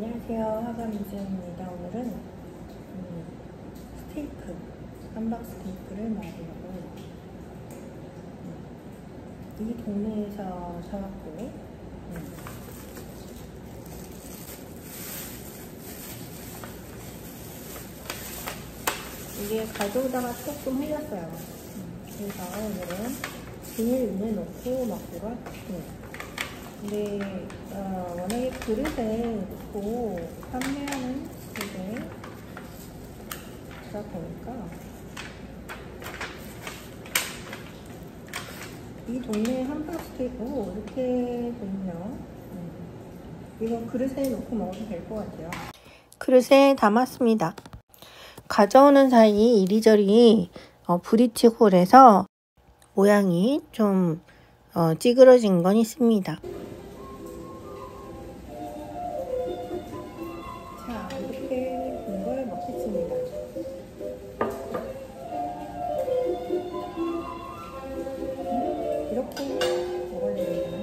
안녕하세요. 하가미즈입니다. 오늘은 스테이크, 함박 스테이크를 먹으려고 이 동네에서 사왔고 이게 가져오다가 조금 흘렸어요. 그래서 오늘은 비닐을 넣고 먹기로 했습니다. 근데 워낙에 그릇에 넣고 판매하는 그릇에 그러다 보니까 이 동네 함박 스테이크 이렇게 보이면 이거 그릇에 넣고 먹어도 될 것 같아요. 그릇에 담았습니다. 가져오는 사이 이리저리 브리치홀에서 모양이 좀 찌그러진 건 있습니다. 자, 이렇게 된 걸 먹겠습니다. 이렇게 먹어야 됩니다.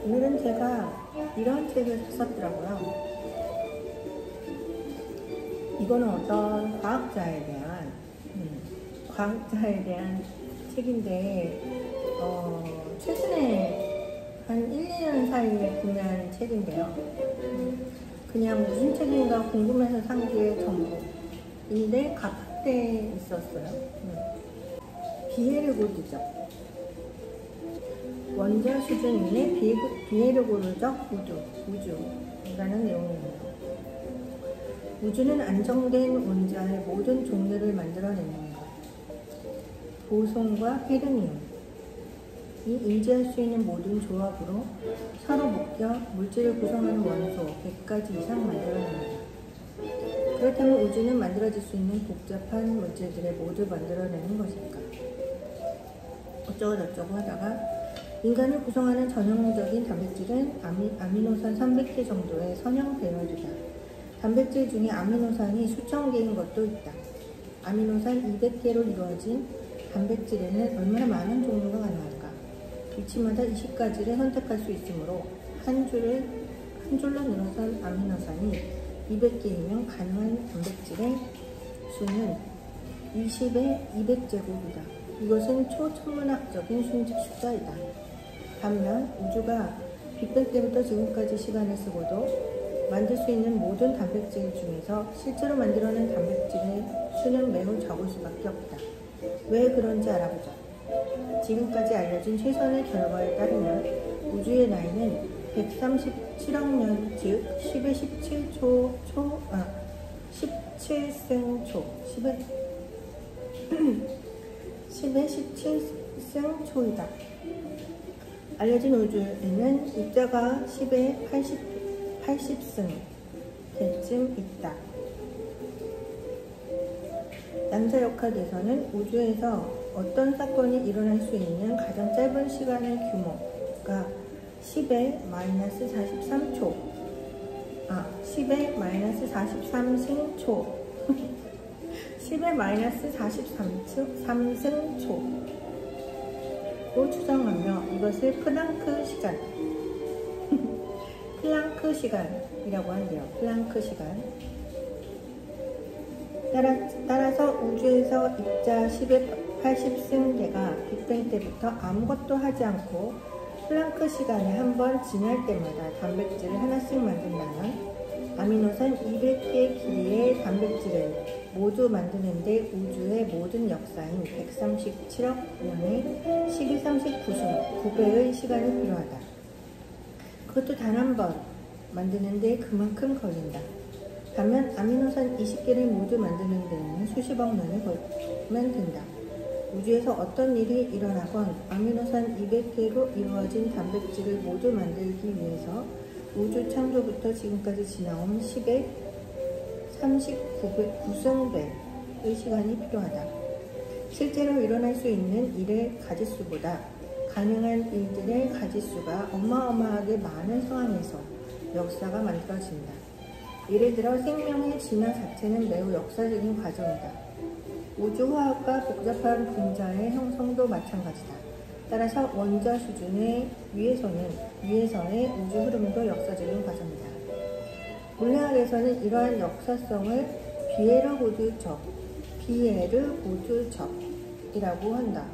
오늘은 제가 이런 책을 썼더라고요. 이거는 어떤 과학자에 대한 책인데, 최근에 한 1, 2년 사이에 구매한 책인데요. 그냥 무슨 책인가 궁금해서 산 게 전부인데, 가파떼에 있었어요. 비에르고드적 원자 수준 이내 비에르고드적 우주라는 내용이에요. 우주는 안정된 원자의 모든 종류를 만들어내는 것, 보손과 헤르미온이 인지할 수 있는 모든 조합으로 서로 묶여 물질을 구성하는 원소 100가지 이상 만들어냅니다. 그렇다면 우주는 만들어질 수 있는 복잡한 물질들을 모두 만들어내는 것일까? 어쩌고저쩌고 하다가 인간을 구성하는 전형적인 단백질은 아미노산 300개 정도의 선형 배열이다. 단백질 중에 아미노산이 수천 개인 것도 있다. 아미노산 200개로 이루어진 단백질에는 얼마나 많은 종류가 가능할까? 위치마다 20가지를 선택할 수 있으므로 한 줄로 늘어선 아미노산이 200개이면 가능한 단백질의 수는 20의 200제곱이다. 이것은 초천문학적인 숫자이다. 반면 우주가 빅뱅 때부터 지금까지 시간을 쓰고도 만들 수 있는 모든 단백질 중에서 실제로 만들어낸 단백질의 수는 매우 적을 수밖에 없다. 왜 그런지 알아보자. 지금까지 알려진 최선의 결과에 따르면 우주의 나이는 137억 년, 즉 10의 17생 초이다. 알려진 우주에는 입자가 10의 80승 대쯤 있다. 양자역학에서는 우주에서 어떤 사건이 일어날 수 있는 가장 짧은 시간의 규모가 10의 마이너스 43초 10의 마이너스 43승초 10의 마이너스 43승초로 추정하며 이것을 플랑크 시간이라고 한대요. 플랑크 시간. 따라서 우주에서 입자 10의 80승계가 빅뱅 때부터 아무것도 하지 않고 플랑크 시간에 한 번 지날 때마다 단백질을 하나씩 만든다면 아미노산 200개 길이의 단백질을 모두 만드는데 우주의 모든 역사인 137억 년의 1239배의 시간이 필요하다. 그것도 단 한 번 만드는데 그만큼 걸린다. 반면 아미노산 20개를 모두 만드는 데는 수십억 년이 걸리면 된다. 우주에서 어떤 일이 일어나건 아미노산 200개로 이루어진 단백질을 모두 만들기 위해서 우주 창조부터 지금까지 지나온 10의 39승배의 시간이 필요하다. 실제로 일어날 수 있는 일의 가짓수보다 가능한 일들의 가짓수가 어마어마하게 많은 상황에서 역사가 만들어진다. 예를 들어 생명의 진화 자체는 매우 역사적인 과정이다. 우주화학과 복잡한 분자의 형성도 마찬가지다. 따라서 원자 수준의 위에서의 우주 흐름도 역사적인 과정이다. 물리학에서는 이러한 역사성을 비에르고드적이라고 한다.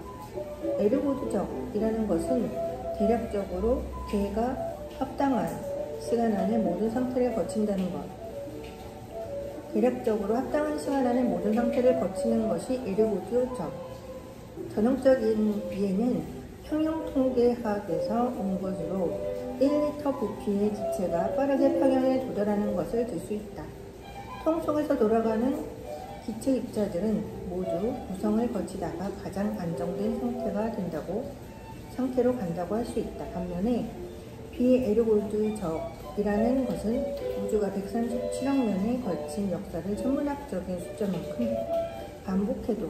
에르고드적이라는 것은 대략적으로 개가 합당한 시간 안에 모든 상태를 거친다는 것. 대략적으로 합당한 시간 안에 모든 상태를 거치는 것이 에르고드적. 전형적인 이해는 평형통계학에서 온 것으로 1m 부피의 기체가 빠르게 평형에 도달하는 것을 들 수 있다. 통 속에서 돌아가는 기체 입자들은 모두 구성을 거치다가 가장 안정된 상태로 간다고 할 수 있다. 반면에 비에르고드적이라는 것은 우주가 137억 년에 걸친 역사를 천문학적인 숫자만큼 반복해도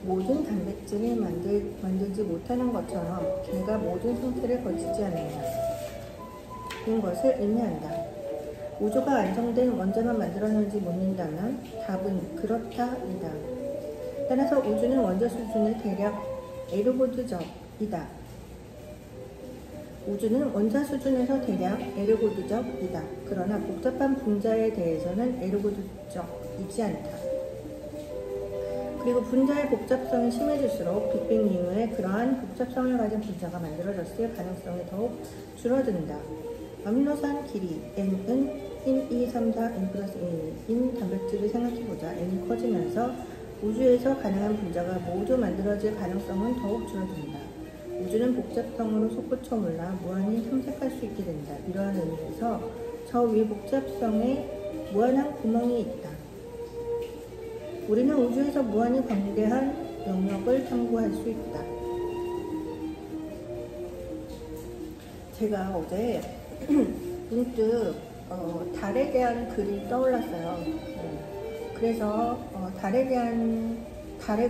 모든 단백질을 만들지 못하는 것처럼 개가 모든 상태를 거치지 않는다. 인 것을 의미한다. 우주가 안정된 원자만 만들어내지 못한다면 답은 그렇다이다. 따라서 우주는 원자 수준의 대략 에르고드적이다. 우주는 원자 수준에서 대략 에르고드적이다. 그러나 복잡한 분자에 대해서는 에르고드적이지 않다. 그리고 분자의 복잡성이 심해질수록 빅뱅 이후에 그러한 복잡성을 가진 분자가 만들어졌을 가능성이 더욱 줄어든다. 아미노산 길이 n은 1, 2, 3, 4, n 플러스 1인 단백질을 생각해보자. n이 커지면서 우주에서 가능한 분자가 모두 만들어질 가능성은 더욱 줄어든다. 우주는 복잡성으로 솟구쳐 올라 무한히 탐색할 수 있게 된다. 이러한 의미에서 저 위 복잡성에 무한한 구멍이 있다. 우리는 우주에서 무한히 광대한 영역을 탐구할 수 있다. 제가 어제 문득 달에 대한 글이 떠올랐어요. 그래서 달에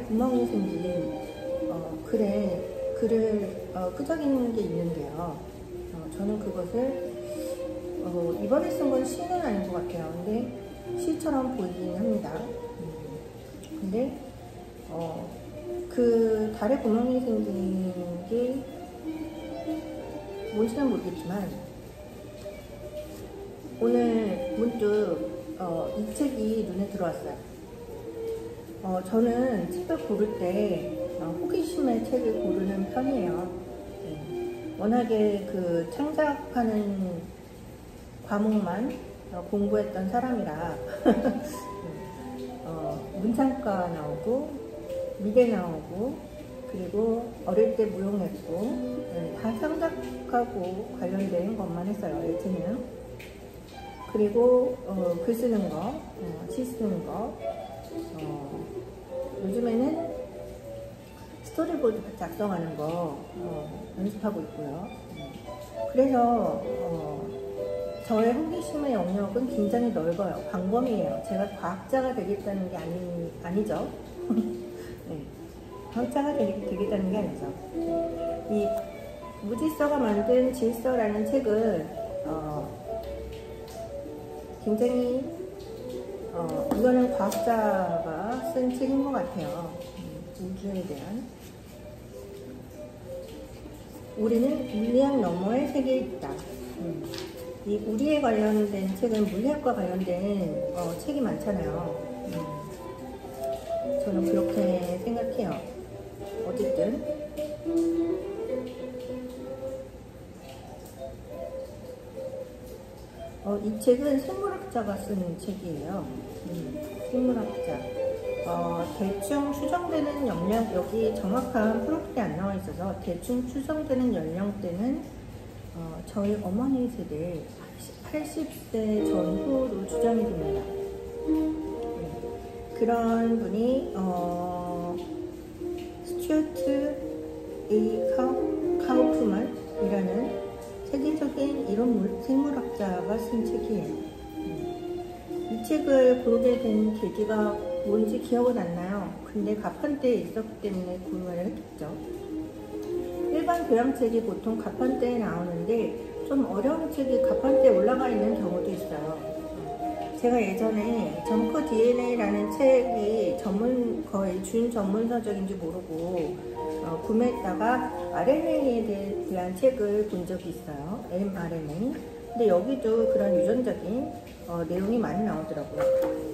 구멍이 생긴 글을 끄적이는 게 있는데요. 저는 그것을 이번에 쓴 건 시는 아닌 것 같아요. 근데 시처럼 보이긴 합니다. 근데 그 달에 구멍이 생긴 게 뭔지는 모르겠지만 오늘 문득 이 책이 눈에 들어왔어요. 저는 책을 고를 때 호기심의 책을 고르는 편이에요. 워낙에 그 창작하는 과목만 공부했던 사람이라 문창과 나오고 미대 나오고 그리고 어릴 때 무용했고 다 창작하고 관련된 것만 했어요. 예체능. 그리고 글 쓰는 거, 시 쓰는 거, 요즘에는 스토리보드 작성하는 거 연습하고 있고요. 그래서 저의 호기심의 영역은 굉장히 넓어요. 광범위해요. 제가 과학자가 되겠다는 게 아니죠. 네. 과학자가 되겠다는 게 아니죠. 이 무질서가 만든 질서라는 책은 굉장히 이거는 과학자가 쓴 책인 것 같아요. 우주에 대한. 우리는 물리학 너머의 세계에 있다. 이 우리에 관련된 책은 물리학과 관련된 책이 많잖아요. 저는 그렇게 생각해요. 어쨌든 이 책은 생물학자가 쓴 책이에요. 생물학자. 대충 추정되는 연령, 여기 정확한 프로필이 안 나와 있어서 대충 추정되는 연령대는 저희 어머니 세대 80세 전후로 추정이 됩니다. 그런 분이 스튜어트 A. 카우프만이라는 세계적인 이론 생물학자가 쓴 책이에요. 이 책을 고르게 된 계기가 뭔지 기억은 안 나요. 근데 가판대에 있었기 때문에 구매를 했겠죠. 일반 교양책이 보통 가판대에 나오는데 좀 어려운 책이 가판대에 올라가 있는 경우도 있어요. 제가 예전에 정크 DNA라는 책이 거의 준 전문서적인지 모르고 구매했다가 RNA에 대한 책을 본 적이 있어요. mRNA. 근데 여기도 그런 유전적인 내용이 많이 나오더라고요.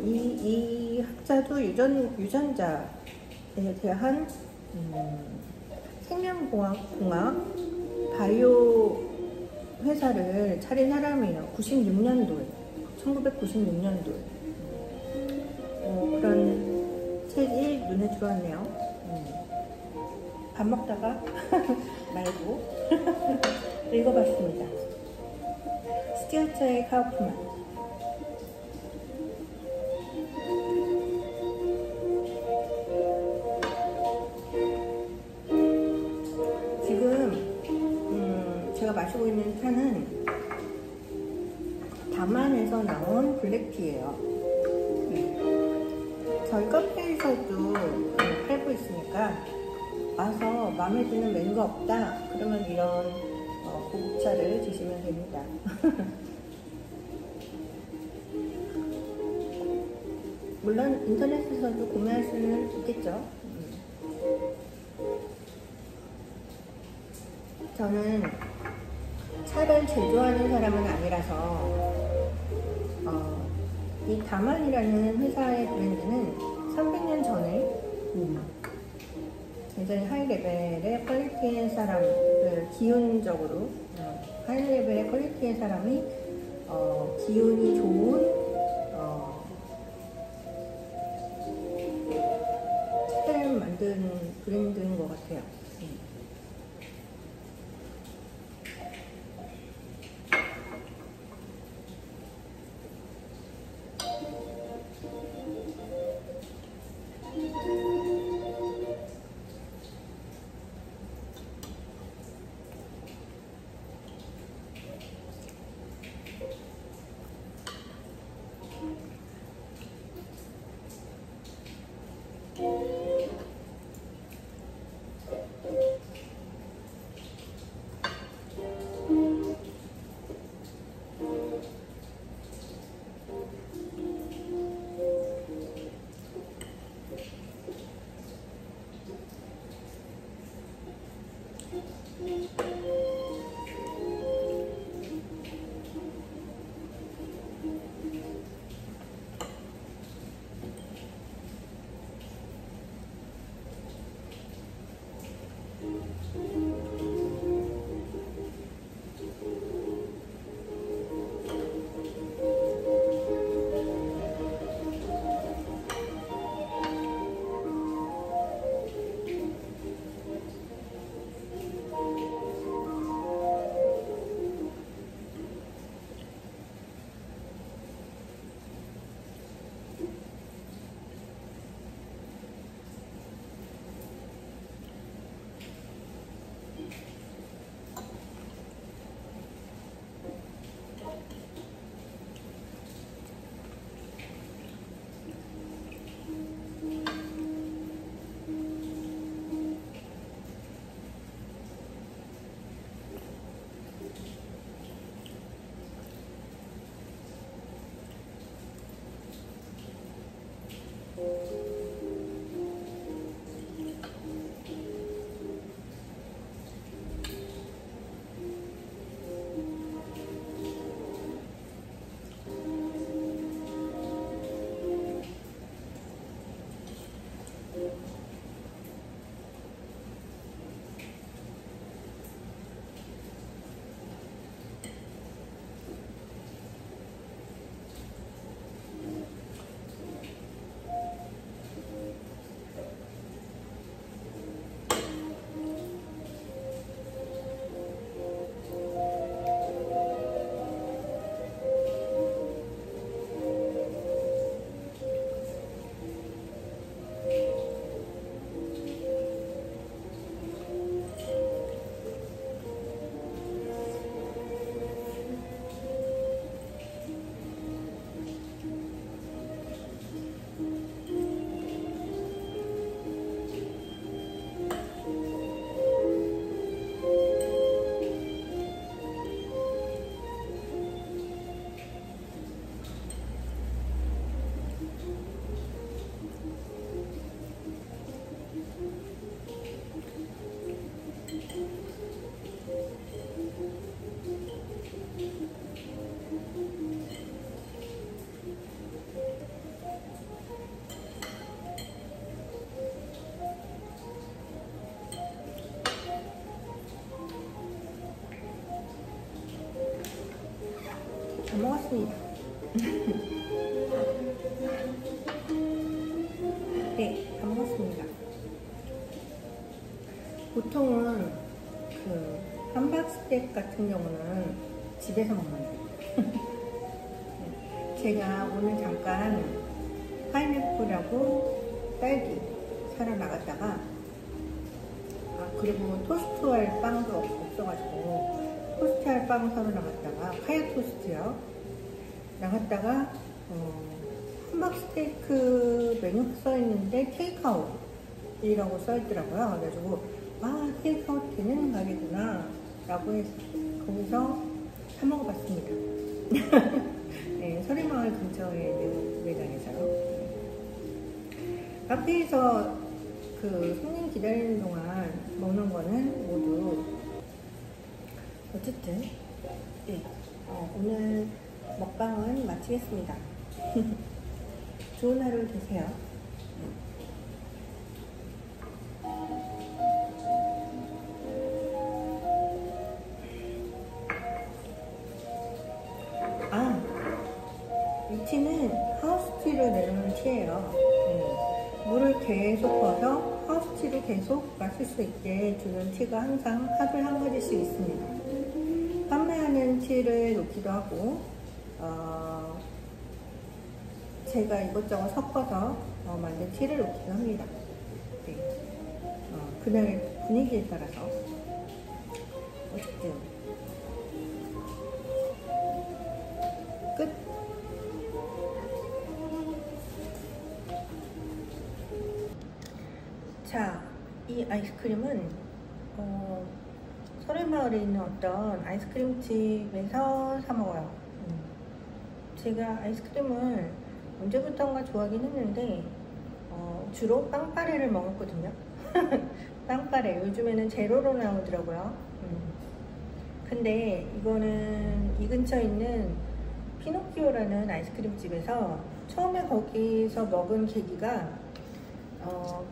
이 학자도 유전자에 대한 생명공학 바이오 회사를 차린 사람이에요. 1996년도에 그런 책이 눈에 들어왔네요. 밥 먹다가 말고 읽어봤습니다. 스튜어트 카우프만. 지금 제가 마시고 있는 차는 다만에서 나온 블랙티예요. 저희 카페에서도 팔고 있으니까 와서 마음에 드는 메뉴가 없다 그러면 이런 고급차를 드시면 됩니다. 물론 인터넷에서도 구매할 수는 있겠죠. 저는 차를 제조하는 사람은 아니라서 이 다만이라는 회사의 브랜드는 300년 전에 굉장히 하이 레벨의 퀄리티의 사람을 기운적으로 하이 레벨의 퀄리티의 사람이 기운이 좋은 차를 만든 브랜드인 것 같아요. 잘 먹었습니다. 네, 다 먹었습니다. 보통은 그 함박스테이크 같은 경우는 집에서 먹는데 제가 오늘 잠깐 파인애플하고 딸기 사러 나갔다가 그리고 토스트 할 빵도 없어가지고 토스트 할 빵 사러 나갔다가 카야 토스트요 나갔다가 함박스테이크 메뉴 써있는데 테이크아웃이라고 써있더라고요. 그래가지고 테이크아웃 되는 가게구나 라고 해서 거기서 사 먹어봤습니다. 네, 서리마을 근처에 있는 매장에서요. 카페에서 그 손님 기다리는 동안 먹는 거는 모두 어쨌든 네, 오늘 먹방은 마치겠습니다. 좋은 하루 되세요. 이 티는 하우스티를 내놓은 티예요. 물을 계속 부어서 하우스티를 계속 마실 수 있게 주는 티가 항상 하루에 한 가지씩 있습니다. 판매하는 티를 놓기도 하고, 제가 이것저것 섞어서 만든 티를 놓기도 합니다. 네. 그날의 분위기에 따라서. 어쨌든 끝. 자, 이 아이스크림은 설해마을에 있는 어떤 아이스크림 집에서 사 먹어요. 제가 아이스크림을 언제부턴가 좋아하긴 했는데 주로 빵빠레를 먹었거든요. 빵빠레 요즘에는 제로로 나오더라고요. 근데 이거는 이 근처에 있는 피노키오라는 아이스크림 집에서 처음에 거기서 먹은 계기가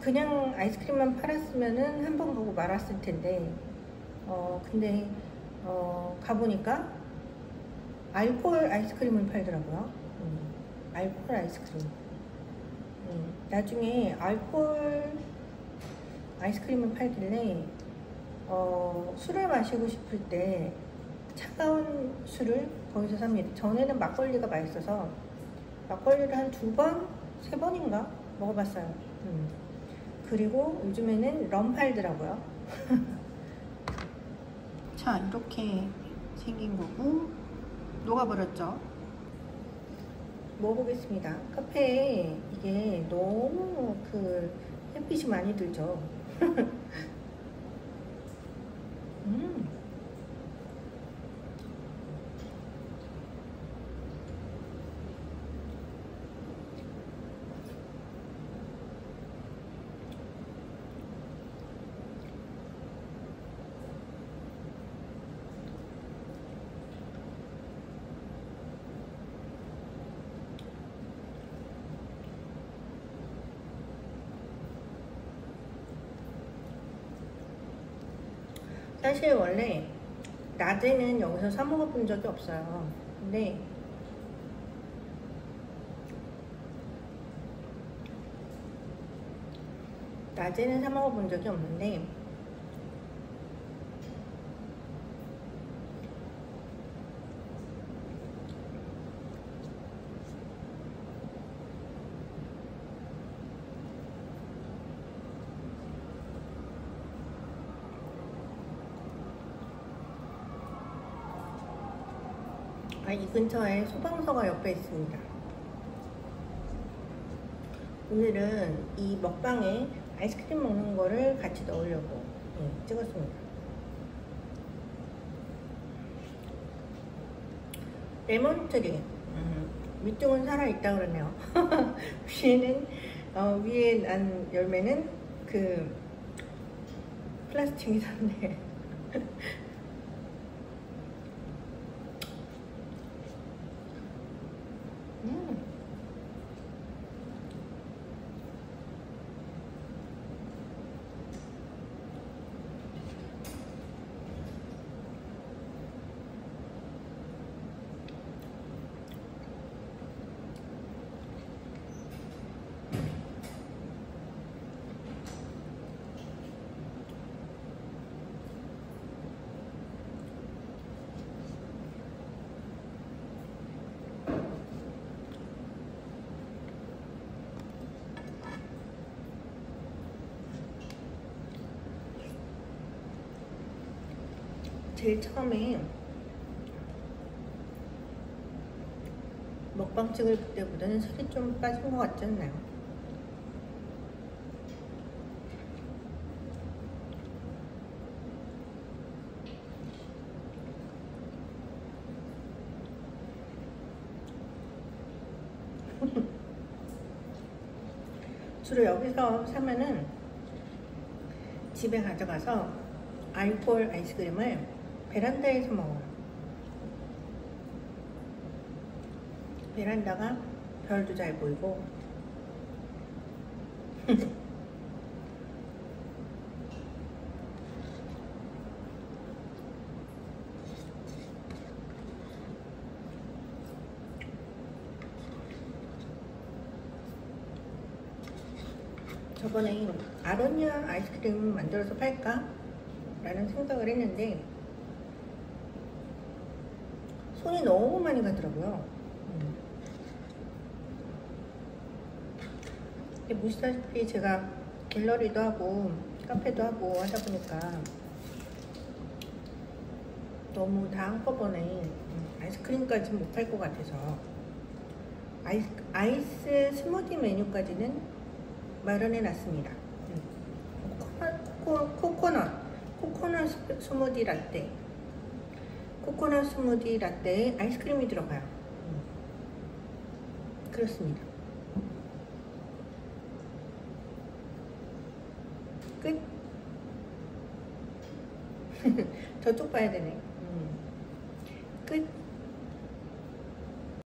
그냥 아이스크림만 팔았으면은 한 번 가고 말았을 텐데 근데 가보니까 알코올 아이스크림을 팔더라고요. 알코올 아이스크림. 나중에 알코올 아이스크림을 팔길래 술을 마시고 싶을 때 차가운 술을 거기서 삽니다. 전에는 막걸리가 맛있어서 막걸리를 한 2번, 3번인가 먹어봤어요. 그리고 요즘에는 럼 팔더라고요. 자, 이렇게 생긴 거고 녹아버렸죠. 먹어보겠습니다. 카페에 이게 너무 햇빛이 많이 들죠. 사실 원래 낮에는 여기서 사 먹어본 적이 없어요. 근데 낮에는 사 먹어본 적이 없는데 이 근처에 소방서가 옆에 있습니다. 오늘은 이 먹방에 아이스크림 먹는 거를 같이 넣으려고 찍었습니다. 레몬트리 밑둥은 살아있다 그러네요. 위에 난 열매는 플라스틱이 샀네. 제일 처음에 먹방 찍을 때보다는 살이 좀 빠진 것 같지 않나요? 주로 여기서 사면은 집에 가져가서 알코올 아이스크림을 베란다에서 먹어요. 베란다가 별도 잘 보이고 저번에 아로니아 아이스크림 만들어서 팔까? 라는 생각을 했는데 손이 너무 많이 가더라고요. 보시다시피 제가 갤러리도 하고 카페도 하고 하다 보니까 너무 다 한꺼번에 아이스크림까지 못 팔 것 같아서 아이스 스무디 메뉴까지는 마련해 놨습니다. 코코넛 스무디 라떼, 코코넛 스무디 라떼에 아이스크림이 들어가요. 그렇습니다. 끝. 저쪽 봐야 되네. 끝.